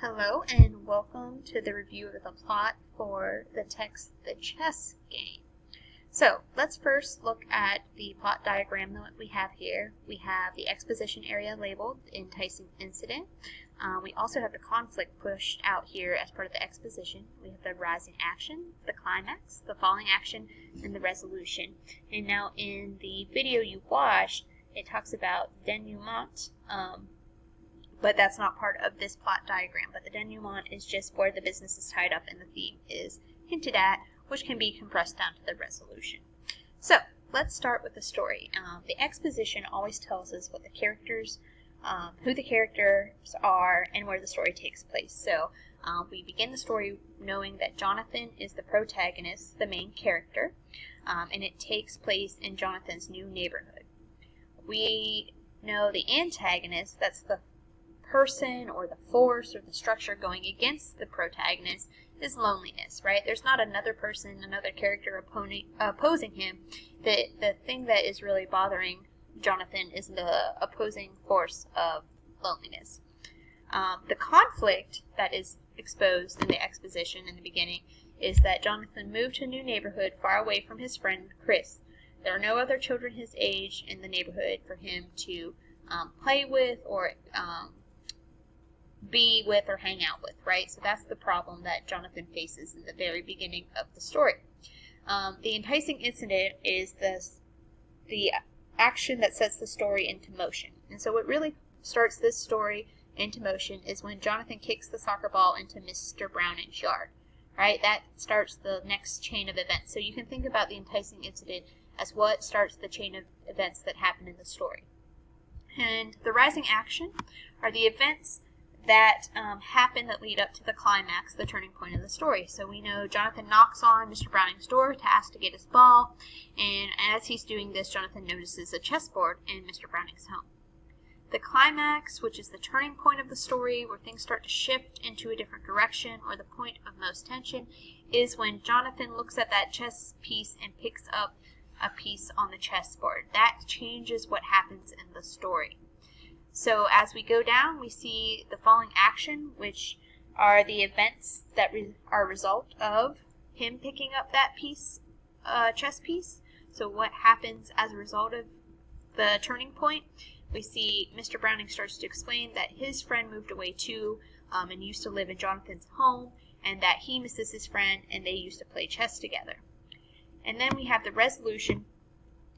Hello and welcome to the review of the plot for the text The Chess Game. So let's first look at the plot diagram that we have here. We have the exposition area labeled Enticing Incident. We also have the conflict pushed out here as part of the exposition. We have the rising action, the climax, the falling action, and the resolution. And now in the video you watched, it talks about denouement, but that's not part of this plot diagram. But the denouement is just where the business is tied up and the theme is hinted at, which can be compressed down to the resolution. So let's start with the story. The exposition always tells us what the characters, who the characters are, and where the story takes place. So we begin the story knowing that Jonathan is the protagonist, the main character, and it takes place in Jonathan's new neighborhood. We know the antagonist, that's the person or the force or the structure going against the protagonist, is loneliness, right? There's not another person, another character opposing him. The thing that is really bothering Jonathan is the opposing force of loneliness. The conflict that is exposed in the exposition in the beginning is that Jonathan moved to a new neighborhood far away from his friend Chris. There are no other children his age in the neighborhood for him to play with or be with or hang out with, right? So that's the problem that Jonathan faces in the very beginning of the story. The enticing incident is the action that sets the story into motion. And so what really starts this story into motion is when Jonathan kicks the soccer ball into Mr. Browning's yard, right? That starts the next chain of events. So you can think about the enticing incident as what starts the chain of events that happen in the story. And the rising action are the events that happen that lead up to the climax, the turning point of the story. So we know Jonathan knocks on Mr. Browning's door to ask to get his ball, and as he's doing this, Jonathan notices a chessboard in Mr. Browning's home. The climax, which is the turning point of the story, where things start to shift into a different direction, or the point of most tension, is when Jonathan looks at that chess piece and picks up a piece on the chessboard. That changes what happens in the story. So as we go down, we see the falling action, which are the events that are a result of him picking up that piece, chess piece. So what happens as a result of the turning point? We see Mr. Browning starts to explain that his friend moved away too and used to live in Jonathan's home, and that he misses his friend and they used to play chess together. And then we have the resolution,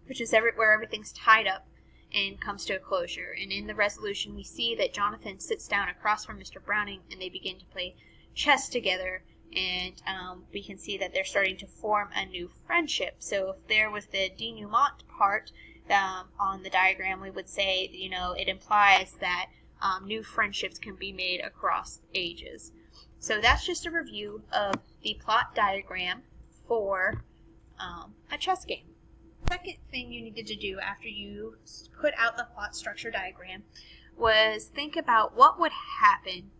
which is where everything's tied up and comes to a closure. And in the resolution, we see that Jonathan sits down across from Mr. Browning and they begin to play chess together, and we can see that they're starting to form a new friendship. So if there was the denouement part on the diagram, we would say, it implies that new friendships can be made across ages. So that's just a review of the plot diagram for a chess game. Second thing you needed to do after you put out the plot structure diagram was think about what would happen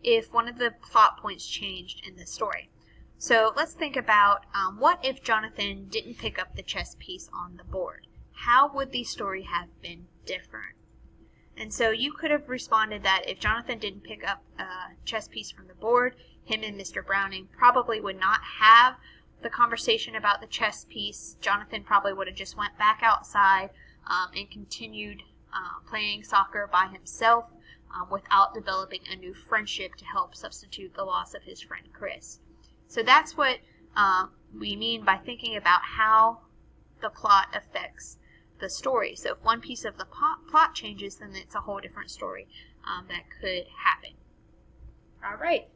if one of the plot points changed in the story. So let's think about what if Jonathan didn't pick up the chess piece on the board? How would the story have been different? And so you could have responded that if Jonathan didn't pick up a chess piece from the board, him and Mr. Browning probably would not have the conversation about the chess piece. Jonathan probably would have just went back outside and continued playing soccer by himself without developing a new friendship to help substitute the loss of his friend Chris. So that's what we mean by thinking about how the plot affects the story. So if one piece of the plot changes, then it's a whole different story that could happen. All right.